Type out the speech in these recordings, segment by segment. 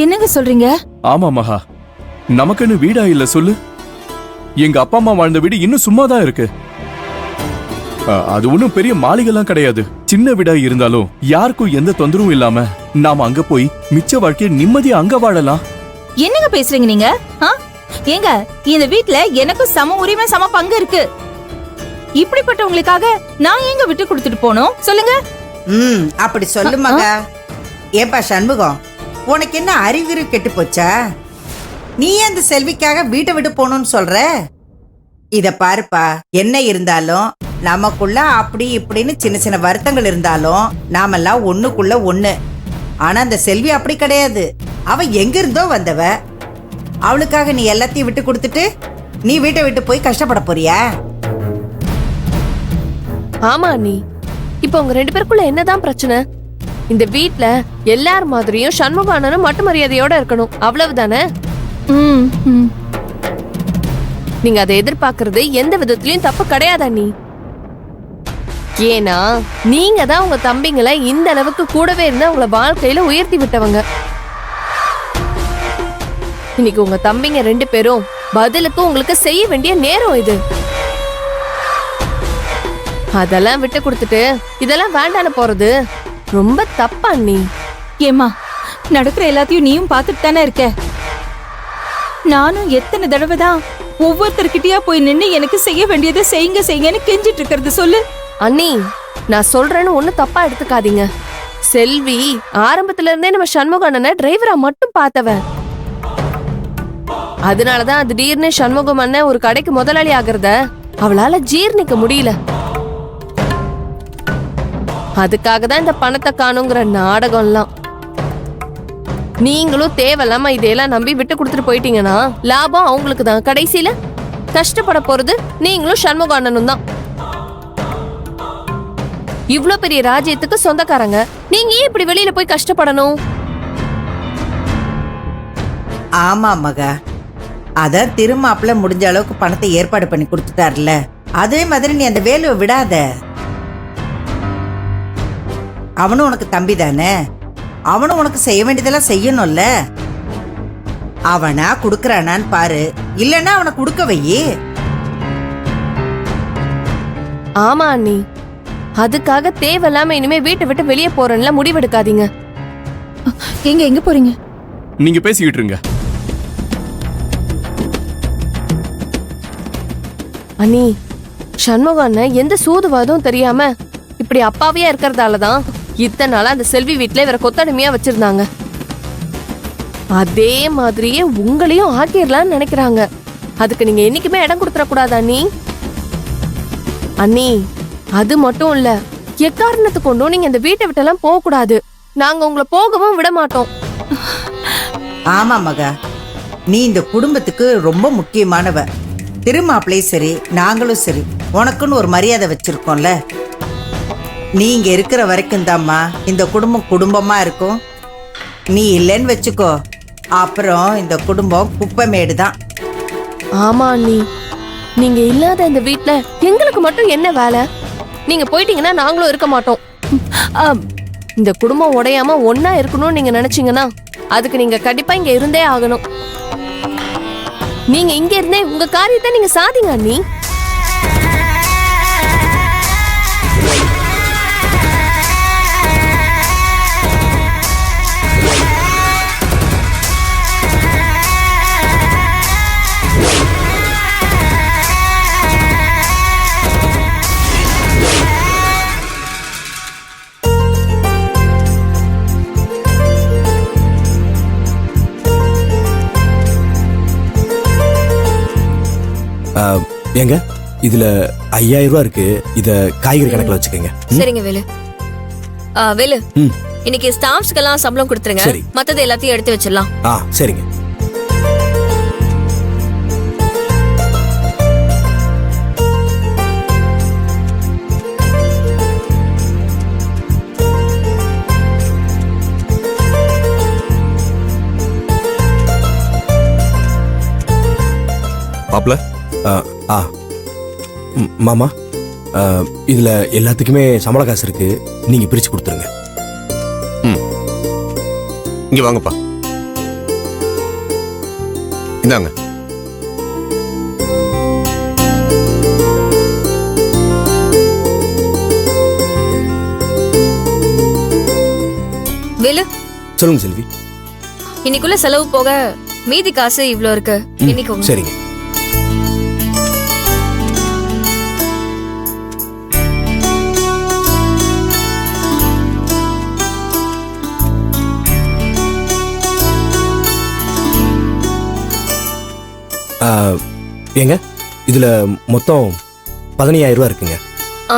என்னங்க சொல்றீங்க? ஆமா மகா, நமக்குன்னு வீடா இல்ல சொல்லு. எங்க அப்பா அம்மா வாழ்ந்த வீடு இன்னும் சும்மாதான் இருக்கு. அது ஒண்ணும் பெரிய மாளிகைலாம் கிடையாது. சின்ன வீடா இருந்தாலும் யாருக்கும் எந்த தொந்தரவும் இல்லாம நாம அங்க போய் மிச்ச வாழ்க்கைய நிம்மதியா அங்க வாழலாம். என்னங்க பேசுறீங்க நீங்க? ஏங்க, இந்த வீட்ல எனக்கும் சம உரிமை சம பங்கு இருக்கு. இப்படிப்பட்டவங்களுக்காக நான் எங்க விட்டு கொடுத்துட்டு போனோம் சொல்லுங்க? அப்படி சொல்லு மகா. ஏப்பா சண்முகம், உனக்கு என்ன அறிகுறி கெட்டு போச்சா? நீ அந்த செல்விக்காக வீட்டை விட்டு போகணும்னு சொல்ற? இத பாருப்பா, என்ன இருந்தாலும் நமக்குள்ள அப்படி இப்படின்னு சின்ன சின்ன வருத்தங்கள் இருந்தாலும் நாமெல்லாம் ஒண்ணுக்குள்ள ஒண்ணு. ஆனா அந்த செல்வி அப்படி கிடையாது. அவ எங்க இருந்தோ வந்தவ. அவளுக்காக நீ எல்லாத்தையும் விட்டு கொடுத்துட்டு நீ வீட்டை விட்டு போய் கஷ்டப்பட போறியா? ஆமா அண்ணி, இப்ப உங்க 2 பேருக்குள்ள என்னதான் பிரச்சனை? இந்த வீட்ல எல்லார் மாதிரியும் சண்முக அண்ணனும் மட்டு மரியாதையோட இருக்கணும், அவ்வளவுதானே? நீங்க அதை எதிர்பார்க்கறது எந்த விதத்திலயும் தப்பு கிடையாது அண்ணி. ஏன்னா நீங்க தான் உங்க தம்பிங்களை இந்த அளவுக்கு கூடவே இருந்து உங்களை வாழ்க்கையில உயர்த்தி விட்டவங்க. இன்னைக்கு உங்க தம்பிங்க 2 பேரும் பதிலுக்கு உங்களுக்கு செய்ய வேண்டிய நேரம் இது. அதெல்லாம் விட்டு கொடுத்துட்டு இதெல்லாம் வேண்டான்னு போறது ரொம்ப தப்பா அண்ணி. ஏமா, நடக்கிற எல்லாத்தையும் நீயும் பார்த்துட்டு தானே இருக்க. நானும் எத்தனை தடவை தான் ஒவ்வொருத்தர்கிட்டயா போய் நின்று எனக்கு செய்ய வேண்டியதை செய்யுங்க செய்யுங்கன்னு கெஞ்சிட்டு இருக்கிறது சொல்லு. அண்ணி, நான் சொல்றேன்னு ஒண்ணு தப்பா எடுத்துக்காதீங்க. செல்வி ஆரம்பத்துல இருந்தே நம்ம சண்முக அண்ணனை டிரைவரா மட்டும் பார்த்தவன். அதனாலதான் திடீர்னு சண்முகம் அண்ணன் ஒரு கடைக்கு முதலாளி ஆகிறத அவளால ஜீர்ணிக்க முடியல. அதுக்காக தான் இந்த பணத்தை காணுங்கிற நாடகம்லாம். நீங்களும் தேவையில்லாம இதையெல்லாம் நம்பி விட்டு கொடுத்துட்டு போயிட்டீங்கன்னா லாபம் அவங்களுக்கு தான். கடைசியில கஷ்டப்பட போறது நீங்களும் சண்முக அண்ணனும் தான். இவ்ளோ பெரிய ராஜ்யத்துக்கு சொந்தக்காரங்க, நீங்க ஏன் இப்படி வெளியில போய் கஷ்டப்படணும்? ஆமா மகா, அதான் திருமாப்பிள்ள முடிஞ்ச அளவுக்கு பணத்தை ஏற்பாடு பண்ணி கொடுத்துட்டார்ல, அதே மாதிரி நீ அந்த வேலையை விடாத. அவனும் உனக்கு தம்பி தானே, அவனும் உனக்கு செய்ய வேண்டியதெல்லாம் செய்யணும்ல. அவனா குடுக்கறானான்னு பாரு, இல்லன்னா அவனை குடுக்க வையே. ஆமா அண்ணி, அதுக்காக தேவையில்லாம இனிமே வீட்டை விட்டு வெளியே போறேன்ல முடிவெடுக்காதீங்க. எங்க போறீங்க? நீங்க பேசிக்கிட்டு இருங்க. அண்ணி, சண்முக அண்ணன் எந்த சூதுவாதும் தெரியாம இப்படி அப்பாவியா இருக்கிறதாலதான் இத்தனை நாளா அந்த செல்வி வீட்டுல இவரை கொத்தடிமையா வச்சிருந்தாங்க. அதே மாதிரியே உங்களையும் ஆக்கிடலாம்னு நினைக்கிறாங்க. அதுக்கு நீங்க என்னைக்குமே இடம் கொடுத்துட கூடாது அண்ணி. அண்ணி, அது மட்டும் இல்ல, எக்காரணத்து கொண்டும் நீங்க இந்த வீட்டை விட்டெல்லாம் போக கூடாது. நாங்க உங்களை போகவும் விட மாட்டோம். ஆமா மகா, நீ இந்த குடும்பத்துக்கு ரொம்ப முக்கியமானவ. திருமாப்பிள்ளையும் சரி நாங்களும் சரி உனக்குன்னு ஒரு மரியாதை வச்சிருக்கோம்ல. நீங்க இருக்கிற வரைக்கும் தாம்மா இந்த குடும்பம் குடும்பமா இருக்கும். நீ இல்லைன்னு வச்சுக்கோ, அப்புறம் இந்த குடும்பம் குப்பைமேடு தான். ஆமா அண்ணி, நீங்க இல்லாத இந்த வீட்ல எங்களுக்கு மட்டும் என்ன வேலை? நீங்க போயிட்டீங்கன்னா நாங்களும் இருக்க மாட்டோம். இந்த குடும்பம் உடையாம ஒன்னா இருக்கணும்னு நீங்க நினைச்சீங்கன்னா அதுக்கு நீங்க கண்டிப்பா இங்க இருந்தே ஆகணும். நீங்க இங்க இருந்தே உங்க காரியத்தை நீங்க சாதிங்க அண்ணி. ஏங்க, இதுல 5000 ரூபா இருக்கு. இத காய்கறி கணக்குல வச்சுக்கோங்க. சரிங்க வேலு. வேலு, இன்னைக்கு ஸ்டாஃப்ஸ்க்கெல்லாம் சம்பளம் கொடுத்துருங்க. மத்தது எல்லாத்தையும் எடுத்து வச்சிடலாம். சரிங்க. மாப்ள, மாமா, இதுல எல்லாத்துக்குமே சம்பள காசு இருக்கு. நீங்க பிரிச்சு கொடுத்துருங்க. இங்க வாங்கப்பா. இந்தாங்க. வேலு, சொல்லுங்க செல்வி. இன்னைக்குள்ள செலவு போக மீதி காசு இவ்ளோ இருக்கு. இன்னைக்கு சரிங்க. ஏங்க இதுல மொத்தம் 15,000 ரூபாய் இருக்குங்க. ஆ,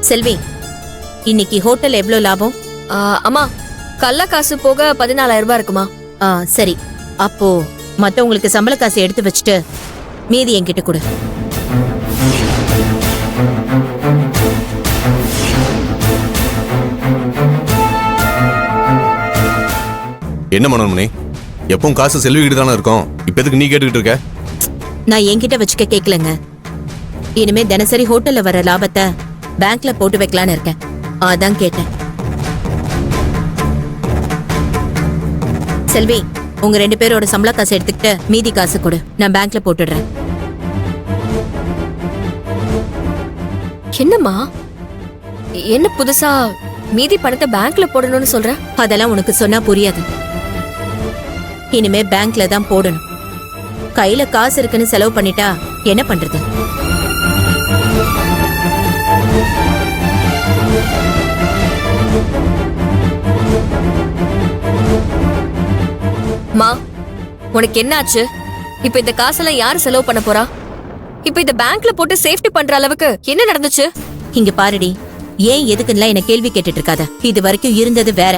செல்வி, இன்னைக்கு ஹோட்டல் எவ்வளவு லாபம்? அம்மா, கள்ள காசு போக 14,000 ரூபாய் இருக்குமா? சரி, அப்போ மத்தவங்களுக்கு சம்பள காசு எடுத்து வச்சுட்டு மீதி என்கிட்ட கொடு. என்ன மனோன்மணி, எப்பவும் காசு செல்வி கிட்ட தானே இருக்கும். இப்ப எதுக்கு நீ கேட்டுக்கிட்டு இருக்க? நான் என்கிட்ட வச்சுக்க கேட்கலங்க. இனிமே தினசரி ஹோட்டல்ல வர லாபத்தை பேங்க்ல போட்டு வைக்கலான்னு இருக்கேன். அதான் கேட்டேன். செல்வி, உங்க 2 பேரோட சம்பள காசு எடுத்துக்கிட்டு மீதி காசு கொடு, நான் பேங்க்ல போட்டுடுறேன். என்னம்மா, என்ன புதுசா மீதி பணத்தை பேங்க்ல போடணும்னு சொல்ற? அதெல்லாம் உனக்கு சொன்னா புரியாது. இனிமே பேங்க்ல தான் போடணும். கையில காசு இருக்குன்னு செலவு பண்ணிட்டா என்ன பண்றது? மா, உனக்கு என்னாச்சு? இப்ப இந்த காசெல்லாம் யாரு செலவு பண்ண போறா? இப்ப இந்த பேங்க்ல போட்டு சேஃப்டி பண்ற அளவுக்கு என்ன நடந்துச்சு? இங்க பாருடி, ஏன் எதுக்குன்னா என்ன கேள்வி கேட்டுட்டு இருக்காத. இது வரைக்கும் இருந்தது வேற.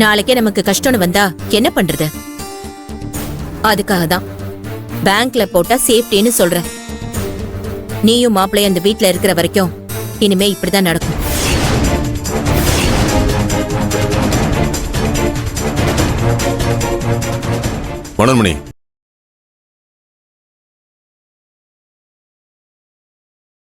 நாளைக்கே நமக்கு கஷ்டம்னு வந்தா என்ன பண்றது? அதுக்காக தான் பேங்க்ல போட்டா சேஃப்டின்னு சொல்றேன். நீயும் மாப்பிள்ளையும் அந்த வீட்ல இருக்கிற வரைக்கும் இனிமே இப்படிதான் நடக்கும். மனோன்மணி,